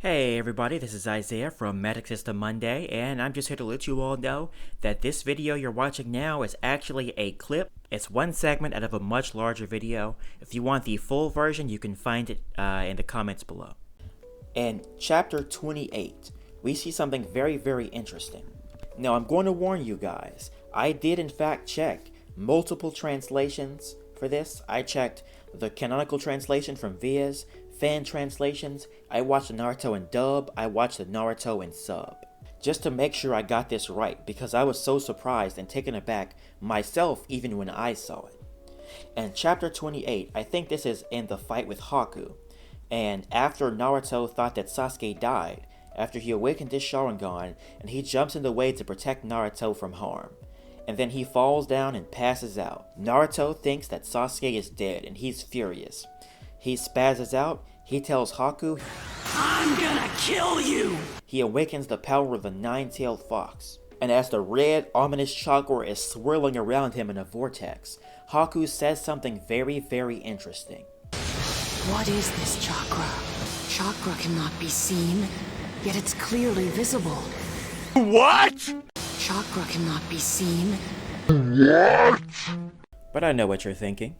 Hey everybody, this is Isaiah from Magic System Monday, and I'm just here to let you all know that this video you're watching now is actually a clip. It's one segment out of a much larger video. If you want the full version, you can find it in the comments below. In chapter 28, we see something very interesting. Now, I'm going to warn you guys, I did in fact check multiple translations for this. I checked the canonical translation from Viz, fan translations, I watched the Naruto in dub, I watched the Naruto in sub. Just to make sure I got this right, because I was so surprised and taken aback myself even when I saw it. In chapter 28, I think this is in the fight with Haku, and after Naruto thought that Sasuke died, after he awakened his Sharingan, and he jumps in the way to protect Naruto from harm. And then he falls down and passes out. Naruto thinks that Sasuke is dead, and he's furious. He spazzes out, he tells Haku, "I'm gonna kill you!" He awakens the power of the nine-tailed fox. And as the red, ominous chakra is swirling around him in a vortex, Haku says something very interesting. What is this chakra? Chakra cannot be seen, yet it's clearly visible. What? Chakra cannot be seen. What? But I know what you're thinking.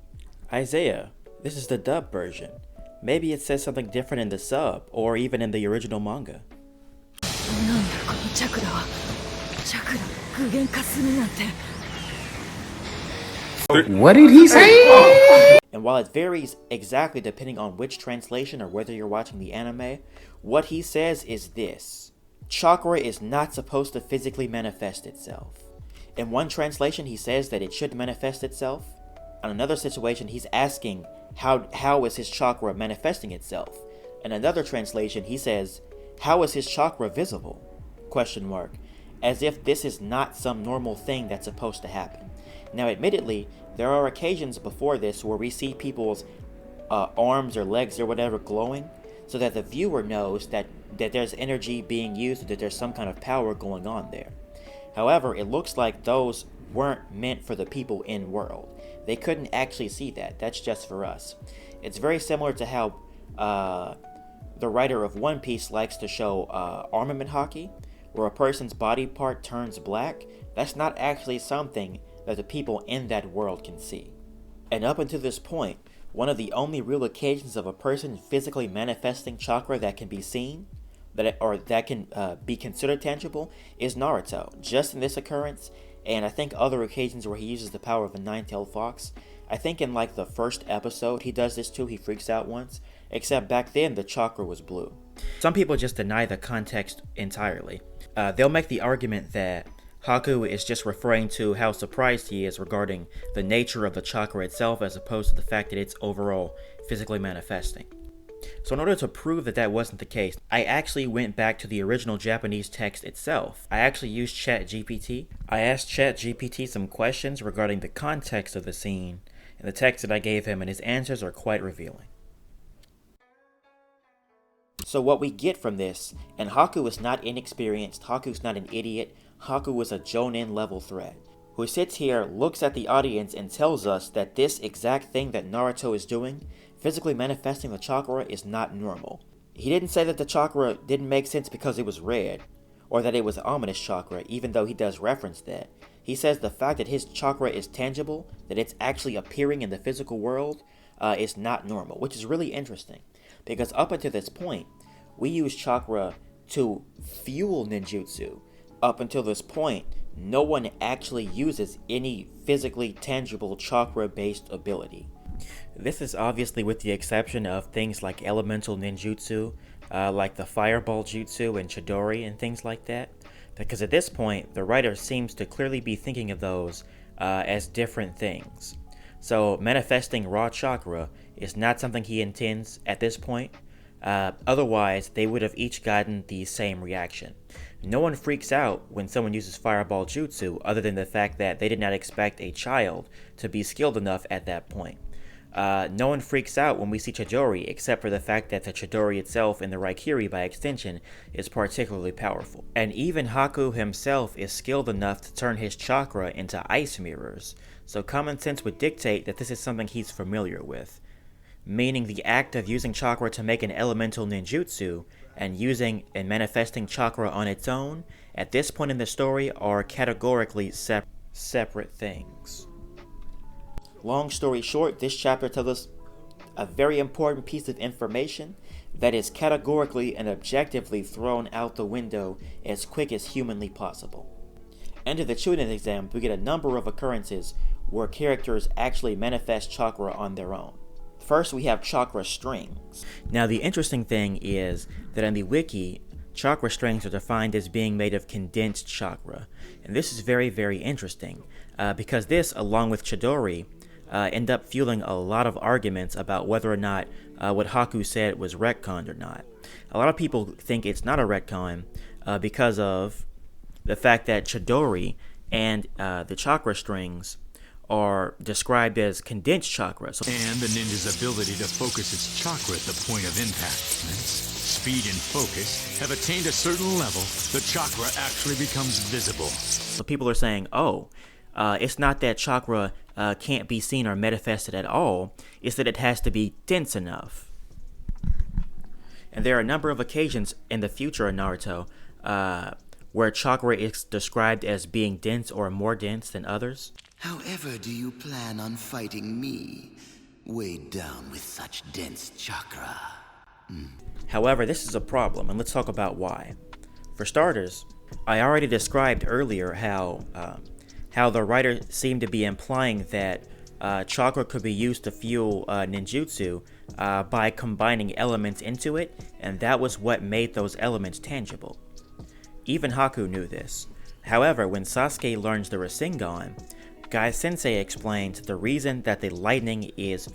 Isaiah, this is the dub version. Maybe it says something different in the sub, or even in the original manga. What did he say? And while it varies exactly depending on which translation or whether you're watching the anime, what he says is this: chakra is not supposed to physically manifest itself. In one translation, he says that it should manifest itself. On another situation, he's asking how is his chakra manifesting itself. In another translation, he says, how is his chakra visible? Question mark. As if this is not some normal thing that's supposed to happen. Now, admittedly, there are occasions before this where we see people's arms or legs or whatever glowing, so that the viewer knows that there's energy being used, or that there's some kind of power going on there. However, it looks like those weren't meant for the people in world. They couldn't actually see that. That's just for us. It's very similar to how the writer of One Piece likes to show armament hockey, where a person's body part turns black. That's not actually something that the people in that world can see. And up until this point, one of the only real occasions of a person physically manifesting chakra that can be seen, that can be considered tangible, is Naruto. Just in this occurrence, and I think other occasions where he uses the power of a nine-tailed fox. I think in like the first episode he does this too, he freaks out once, except back then the chakra was blue. Some people just deny the context entirely. They'll make the argument that Haku is just referring to how surprised he is regarding the nature of the chakra itself, as opposed to the fact that it's overall physically manifesting. So in order to prove that that wasn't the case, I actually went back to the original Japanese text itself. I actually used ChatGPT. I asked ChatGPT some questions regarding the context of the scene and the text that I gave him, and his answers are quite revealing. So what we get from this, and Haku is not inexperienced, Haku's not an idiot, Haku is a Jonin level threat, who sits here, looks at the audience, and tells us that this exact thing that Naruto is doing, physically manifesting the chakra, is not normal. He didn't say that the chakra didn't make sense because it was red, or that it was ominous chakra, even though he does reference that. He says the fact that his chakra is tangible, that it's actually appearing in the physical world, is not normal, which is really interesting. Because up until this point, we use chakra to fuel ninjutsu. Up until this point, no one actually uses any physically tangible chakra-based ability. This is obviously with the exception of things like elemental ninjutsu, like the fireball jutsu and Chidori and things like that, because at this point, the writer seems to clearly be thinking of those as different things. So manifesting raw chakra is not something he intends at this point. Otherwise, they would have each gotten the same reaction. No one freaks out when someone uses fireball jutsu, other than the fact that they did not expect a child to be skilled enough at that point. No one freaks out when we see Chidori, except for the fact that the Chidori itself and the Raikiri by extension is particularly powerful. And even Haku himself is skilled enough to turn his chakra into ice mirrors, so common sense would dictate that this is something he's familiar with. Meaning the act of using chakra to make an elemental ninjutsu and using and manifesting chakra on its own, at this point in the story, are categorically separate things. Long story short, this chapter tells us a very important piece of information that is categorically and objectively thrown out the window as quick as humanly possible. Under the Chunin exam, we get a number of occurrences where characters actually manifest chakra on their own. First, we have chakra strings. Now, the interesting thing is that in the wiki, chakra strings are defined as being made of condensed chakra. And this is very, very interesting, because this, along with Chidori, end up fueling a lot of arguments about whether or not what Haku said was retconned or not. A lot of people think it's not a retcon because of the fact that Chidori and the chakra strings are described as condensed chakra. And the ninja's ability to focus its chakra at the point of impact. Once speed and focus have attained a certain level, the chakra actually becomes visible. So people are saying, oh, it's not that chakra can't be seen or manifested at all, it's that it has to be dense enough. And there are a number of occasions in the future in Naruto where chakra is described as being dense or more dense than others. However do you plan on fighting me, weighed down with such dense chakra? However, this is a problem, and let's talk about why. For starters, I already described earlier how the writer seemed to be implying that chakra could be used to fuel ninjutsu by combining elements into it, and that was what made those elements tangible. Even Haku knew this. However, when Sasuke learns the Rasengan, Guy Sensei explains the reason that the lightning is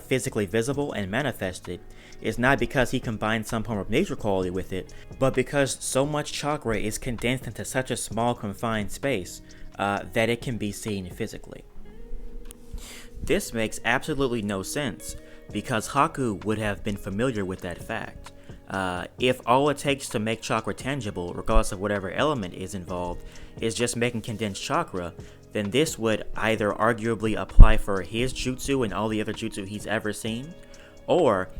physically visible and manifested is not because he combined some form of nature quality with it, but because so much chakra is condensed into such a small confined space that it can be seen physically. This makes absolutely no sense, because Haku would have been familiar with that fact. If all it takes to make chakra tangible, regardless of whatever element is involved, is just making condensed chakra, then this would either arguably apply for his jutsu and all the other jutsu he's ever seen, or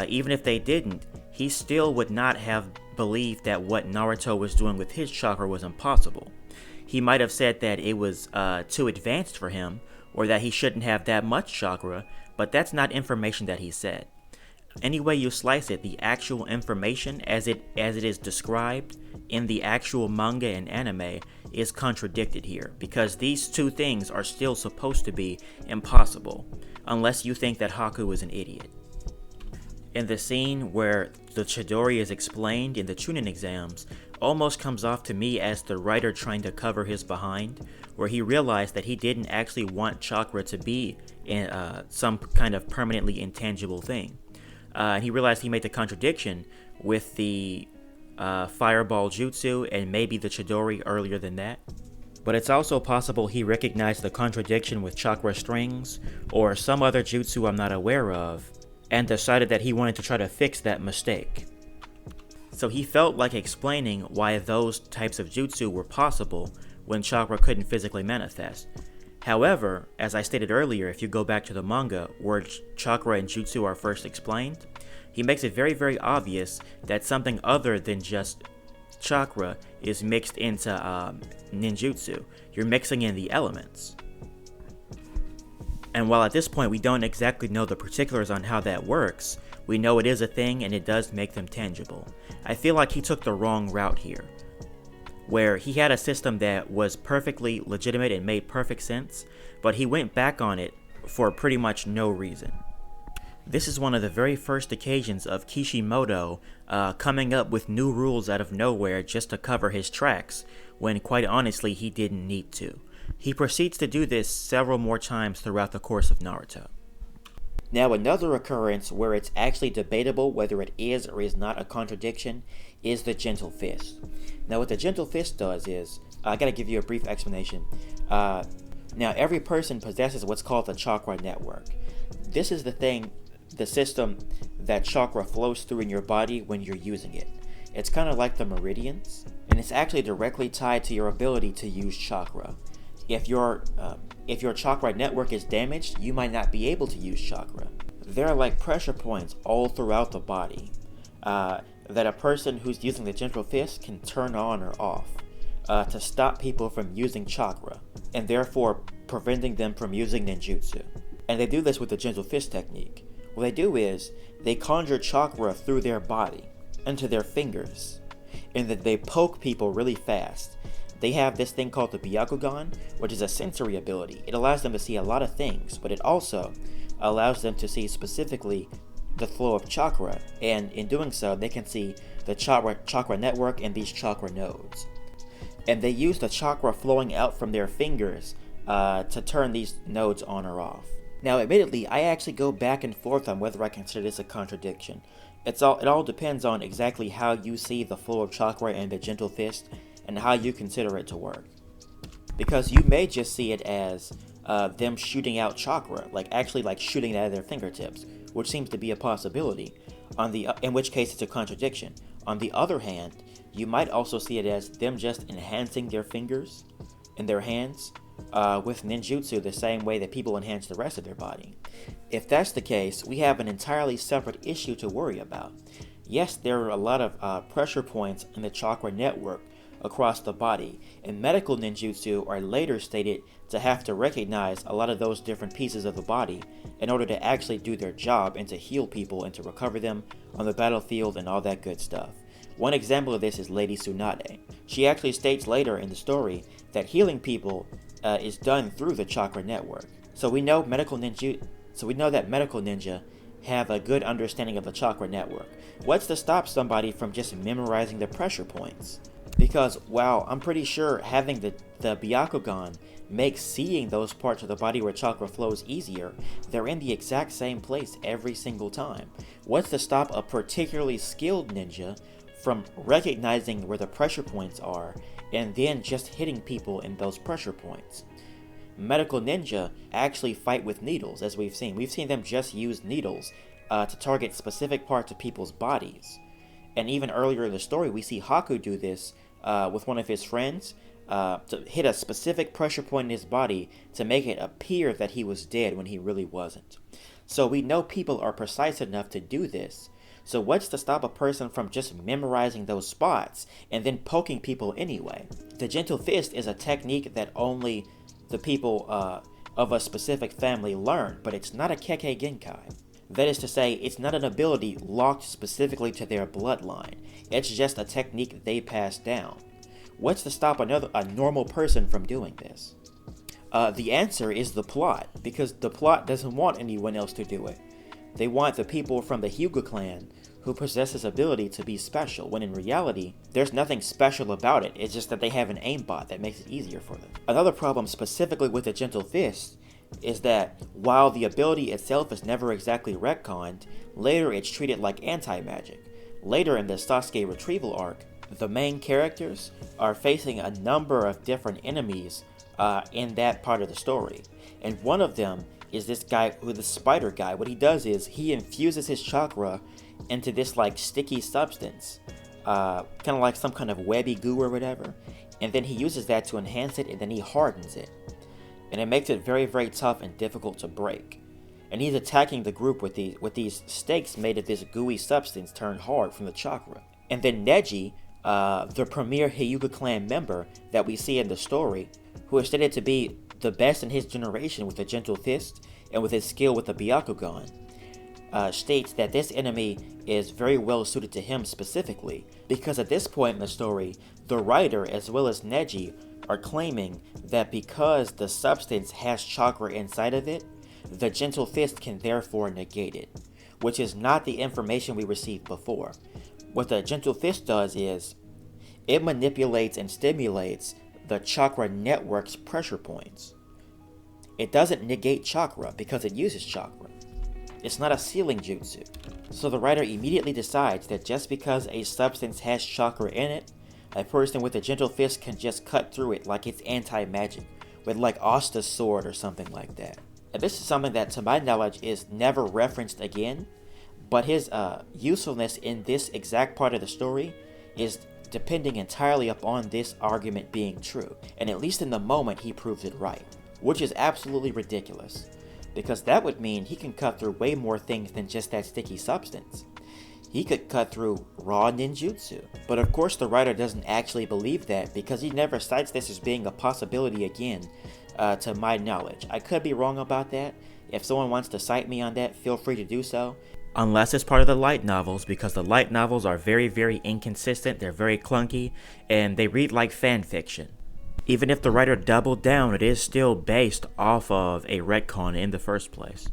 even if they didn't, he still would not have believed that what Naruto was doing with his chakra was impossible. He might have said that it was too advanced for him, or that he shouldn't have that much chakra, but that's not information that he said. Any way you slice it, the actual information as it is described in the actual manga and anime is contradicted here, because these two things are still supposed to be impossible, unless you think that Haku is an idiot. In the scene where the Chidori is explained in the Chunin exams, almost comes off to me as the writer trying to cover his behind, where he realized that he didn't actually want chakra to be some kind of permanently intangible thing. And he realized he made the contradiction with the fireball jutsu and maybe the Chidori earlier than that. But it's also possible he recognized the contradiction with chakra strings or some other jutsu I'm not aware of, and decided that he wanted to try to fix that mistake. So he felt like explaining why those types of jutsu were possible when chakra couldn't physically manifest. However, as I stated earlier, if you go back to the manga where chakra and jutsu are first explained, he makes it very, very obvious that something other than just chakra is mixed into ninjutsu. You're mixing in the elements. And while at this point we don't exactly know the particulars on how that works, we know it is a thing and it does make them tangible. I feel like he took the wrong route here, where he had a system that was perfectly legitimate and made perfect sense, but he went back on it for pretty much no reason. This is one of the very first occasions of Kishimoto coming up with new rules out of nowhere just to cover his tracks, when quite honestly he didn't need to. He proceeds to do this several more times throughout the course of Naruto. Now, another occurrence where it's actually debatable whether it is or is not a contradiction is the Gentle Fist. Now, what the Gentle Fist does is, I gotta give you a brief explanation. Now, every person possesses what's called the chakra network. This is the system that chakra flows through in your body when you're using it. It's kind of like the meridians, and it's actually directly tied to your ability to use chakra. If your chakra network is damaged, you might not be able to use chakra. There are like pressure points all throughout the body that a person who's using the gentle fist can turn on or off to stop people from using chakra, and therefore preventing them from using ninjutsu. And they do this with the gentle fist technique. What they do is, they conjure chakra through their body, into their fingers, and then they poke people really fast. They have this thing called the Byakugan, which is a sensory ability. It allows them to see a lot of things, but it also allows them to see specifically the flow of chakra, and in doing so, they can see the chakra network and these chakra nodes. And they use the chakra flowing out from their fingers to turn these nodes on or off. Now, admittedly, I actually go back and forth on whether I consider this a contradiction. It all depends on exactly how you see the flow of chakra and the gentle fist, and how you consider it to work. Because you may just see it as them shooting out chakra, actually shooting it out of their fingertips, which seems to be a possibility, in which case it's a contradiction. On the other hand, you might also see it as them just enhancing their fingers and their hands with ninjutsu the same way that people enhance the rest of their body. If that's the case, we have an entirely separate issue to worry about. Yes, there are a lot of pressure points in the chakra network across the body, and medical ninjutsu are later stated to have to recognize a lot of those different pieces of the body in order to actually do their job and to heal people and to recover them on the battlefield and all that good stuff. One example of this is Lady Tsunade. She actually states later in the story that healing people is done through the chakra network. So we know that medical ninja have a good understanding of the chakra network. What's to stop somebody from just memorizing the pressure points? Because while I'm pretty sure having the Byakugan makes seeing those parts of the body where chakra flows easier, they're in the exact same place every single time. What's to stop a particularly skilled ninja from recognizing where the pressure points are and then just hitting people in those pressure points? Medical ninja actually fight with needles, as we've seen. We've seen them just use needles to target specific parts of people's bodies. And even earlier in the story, we see Haku do this with one of his friends to hit a specific pressure point in his body to make it appear that he was dead when he really wasn't. So we know people are precise enough to do this. So what's to stop a person from just memorizing those spots and then poking people anyway? The gentle fist is a technique that only the people of a specific family learn, but it's not a Kekkei Genkai. That is to say, it's not an ability locked specifically to their bloodline. It's just a technique they pass down. What's to stop a normal person from doing this? The answer is the plot, because the plot doesn't want anyone else to do it. They want the people from the Hyuga clan who possess this ability to be special, when in reality, there's nothing special about it. It's just that they have an aimbot that makes it easier for them. Another problem specifically with the gentle fist is that while the ability itself is never exactly retconned, later it's treated like anti-magic. Later in the Sasuke retrieval arc, the main characters are facing a number of different enemies in that part of the story. And one of them is this guy, the spider guy. What he does is he infuses his chakra into this sticky substance, kind of like some kind of webby goo or whatever, and then he uses that to enhance it, and then he hardens it. And it makes it very, very tough and difficult to break. And he's attacking the group with these stakes made of this gooey substance turned hard from the chakra. And then Neji, the premier Hyuga clan member that we see in the story, who is stated to be the best in his generation with the gentle fist and with his skill with the Byakugan, states that this enemy is very well suited to him specifically, because at this point in the story, the writer as well as Neji are claiming that because the substance has chakra inside of it, the gentle fist can therefore negate it, which is not the information we received before. What the gentle fist does is, it manipulates and stimulates the chakra network's pressure points. It doesn't negate chakra because it uses chakra. It's not a sealing jutsu. So the writer immediately decides that just because a substance has chakra in it, a person with a gentle fist can just cut through it like it's anti-magic, with Asta's sword or something like that. And this is something that, to my knowledge, is never referenced again, but his usefulness in this exact part of the story is depending entirely upon this argument being true, and at least in the moment he proves it right, which is absolutely ridiculous, because that would mean he can cut through way more things than just that sticky substance. he could cut through raw ninjutsu. But of course the writer doesn't actually believe that because he never cites this as being a possibility again, to my knowledge. I could be wrong about that. If someone wants to cite me on that, feel free to do so. Unless it's part of the light novels, because the light novels are very, very inconsistent, they're very clunky, and they read like fan fiction. Even if the writer doubled down, it is still based off of a retcon in the first place.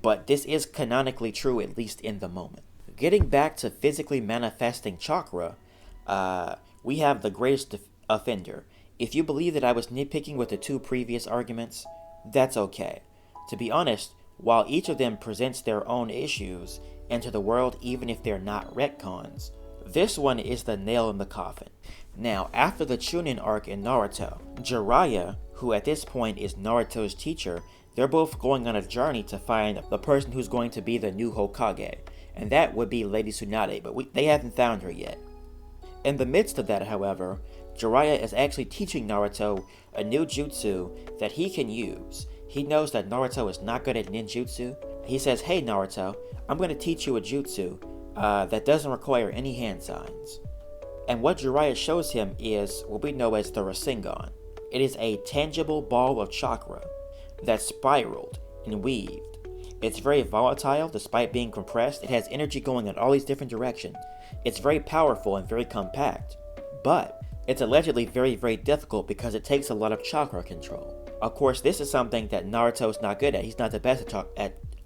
But this is canonically true, at least in the moment. Getting back to physically manifesting chakra, we have the greatest offender. If you believe that I was nitpicking with the two previous arguments, that's okay. To be honest, while each of them presents their own issues into the world even if they're not retcons, this one is the nail in the coffin. Now, after the Chunin arc in Naruto, Jiraiya, who at this point is Naruto's teacher, they're both going on a journey to find the person who's going to be the new Hokage, and that would be Lady Tsunade, but they haven't found her yet. In the midst of that, however, Jiraiya is actually teaching Naruto a new jutsu that he can use. He knows that Naruto is not good at ninjutsu. He says, "Hey Naruto, I'm going to teach you a jutsu that doesn't require any hand signs." And what Jiraiya shows him is what we know as the Rasengan. It is a tangible ball of chakra that's spiraled and weaved. It's very volatile despite being compressed. It has energy going in all these different directions. It's very powerful and very compact. But it's allegedly very, very difficult because it takes a lot of chakra control. Of course, this is something that Naruto's not good at. He's not the best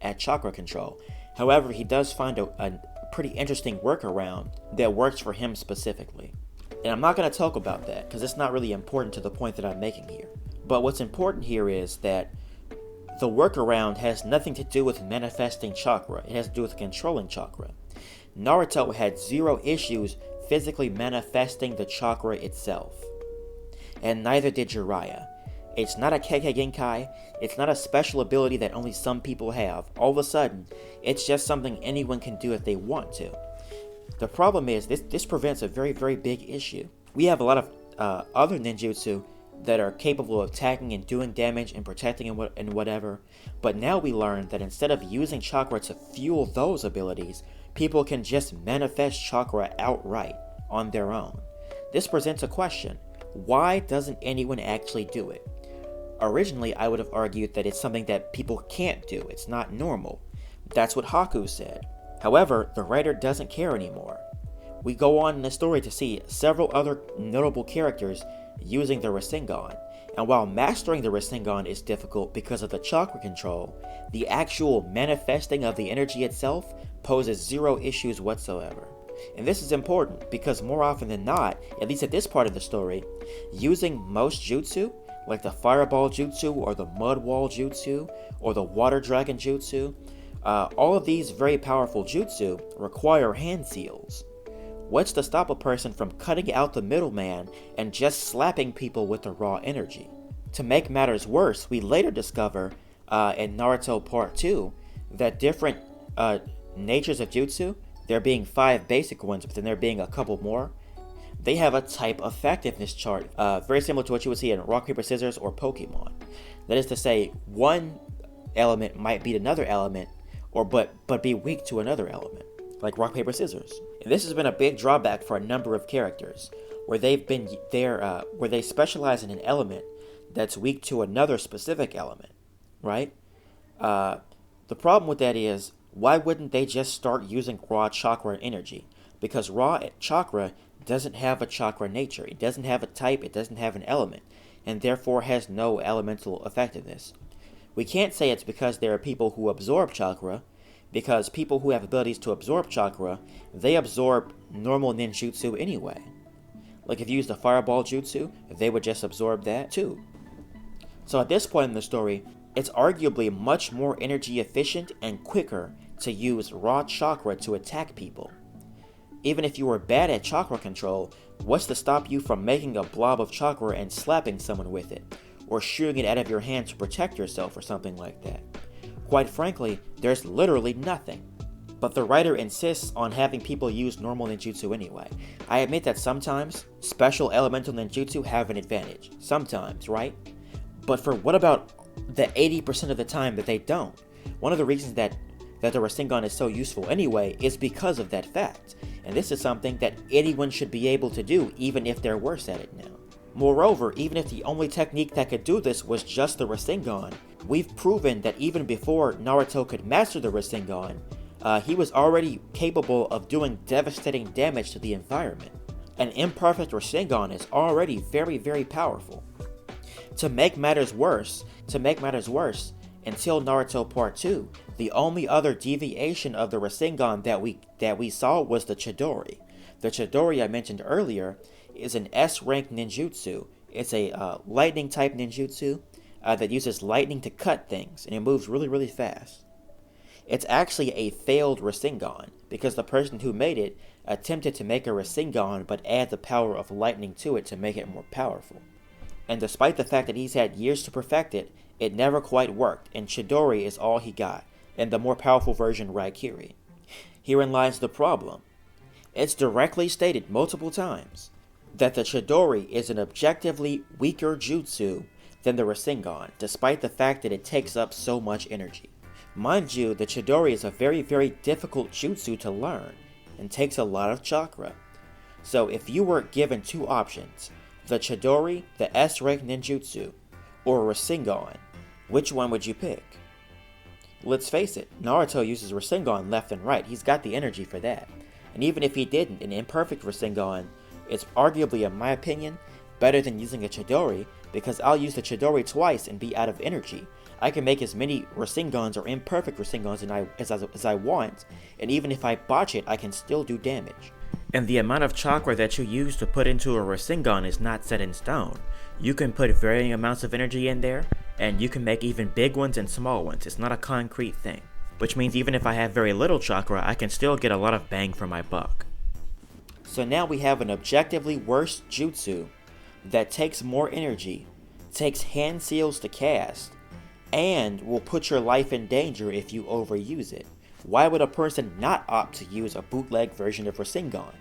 at chakra control. However, he does find a pretty interesting workaround that works for him specifically. And I'm not going to talk about that because it's not really important to the point that I'm making here. But what's important here is that the workaround has nothing to do with manifesting chakra. It has to do with controlling chakra. Naruto had zero issues physically manifesting the chakra itself. And neither did Jiraiya. It's not a Kekkei Genkai, it's not a special ability that only some people have. All of a sudden, it's just something anyone can do if they want to. The problem is, this prevents a very, very big issue. We have a lot of other ninjutsu that are capable of attacking and doing damage and protecting and whatever, but now we learn that instead of using chakra to fuel those abilities, people can just manifest chakra outright on their own. This presents a question. Why doesn't anyone actually do it? Originally, I would have argued that it's something that people can't do. It's not normal. That's what Haku said. However, the writer doesn't care anymore. We go on in the story to see several other notable characters using the Rasengan, and while mastering the Rasengan is difficult because of the chakra control, the actual manifesting of the energy itself poses zero issues whatsoever. And this is important because more often than not, at least at this part of the story, using most jutsu, like the Fireball Jutsu or the Mud Wall Jutsu or the Water Dragon Jutsu, all of these very powerful jutsu require hand seals. What's to stop a person from cutting out the middleman and just slapping people with the raw energy? To make matters worse, we later discover in Naruto Part 2 that different natures of jutsu, there being 5 basic ones, but then there being a couple more, they have a type effectiveness chart, very similar to what you would see in Rock, Paper, Scissors or Pokemon. That is to say, one element might beat another element, but be weak to another element, like Rock, Paper, Scissors. And this has been a big drawback for a number of characters, where where they specialize in an element that's weak to another specific element, right? The problem with that is, why wouldn't they just start using raw chakra energy? Because raw chakra doesn't have a chakra nature. It doesn't have a type, it doesn't have an element, and therefore has no elemental effectiveness. We can't say it's because there are people who absorb chakra, because people who have abilities to absorb chakra, they absorb normal ninjutsu anyway. Like if you use the Fireball Jutsu, they would just absorb that too. So at this point in the story, it's arguably much more energy efficient and quicker to use raw chakra to attack people. Even if you were bad at chakra control, what's to stop you from making a blob of chakra and slapping someone with it, or shooting it out of your hand to protect yourself or something like that? Quite frankly, there's literally nothing. But the writer insists on having people use normal ninjutsu anyway. I admit that sometimes, special elemental ninjutsu have an advantage. Sometimes, right? But for what about the 80% of the time that they don't? One of the reasons that that the Rasengan is so useful anyway is because of that fact, and this is something that anyone should be able to do even if they're worse at it now. Moreover, even if the only technique that could do this was just the Rasengan, we've proven that even before Naruto could master the Rasengan, he was already capable of doing devastating damage to the environment. An imperfect Rasengan is already very, very powerful. To make matters worse, until Naruto Part 2, the only other deviation of the Rasengan that we saw was the Chidori. The Chidori I mentioned earlier is an S-rank ninjutsu. It's a lightning type ninjutsu that uses lightning to cut things, and it moves really, really fast. It's actually a failed Rasengan, because the person who made it attempted to make a Rasengan but add the power of lightning to it to make it more powerful. And despite the fact that he's had years to perfect it, it never quite worked, and Chidori is all he got, and the more powerful version Raikiri. Herein lies the problem. It's directly stated multiple times that the Chidori is an objectively weaker jutsu than the Rasengan, despite the fact that it takes up so much energy. Mind you, the Chidori is a very, very difficult jutsu to learn, and takes a lot of chakra. So if you were given two options, the Chidori, the S-rank ninjutsu, or Rasengan, which one would you pick? Let's face it, Naruto uses Rasengan left and right, he's got the energy for that. And even if he didn't, an imperfect Rasengan is arguably, in my opinion, better than using a Chidori, because I'll use the Chidori twice and be out of energy. I can make as many Rasengans or imperfect Rasengans as I want, and even if I botch it, I can still do damage. And the amount of chakra that you use to put into a Rasengan is not set in stone. You can put varying amounts of energy in there, and you can make even big ones and small ones. It's not a concrete thing. Which means even if I have very little chakra, I can still get a lot of bang for my buck. So now we have an objectively worse jutsu that takes more energy, takes hand seals to cast, and will put your life in danger if you overuse it. Why would a person not opt to use a bootleg version of Rasengan?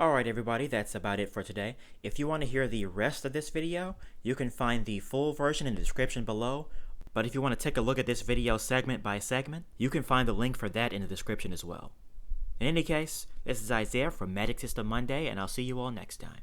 Alright everybody, that's about it for today. If you want to hear the rest of this video, you can find the full version in the description below. But if you want to take a look at this video segment by segment, you can find the link for that in the description as well. In any case, this is Isaiah from Magic System Monday, and I'll see you all next time.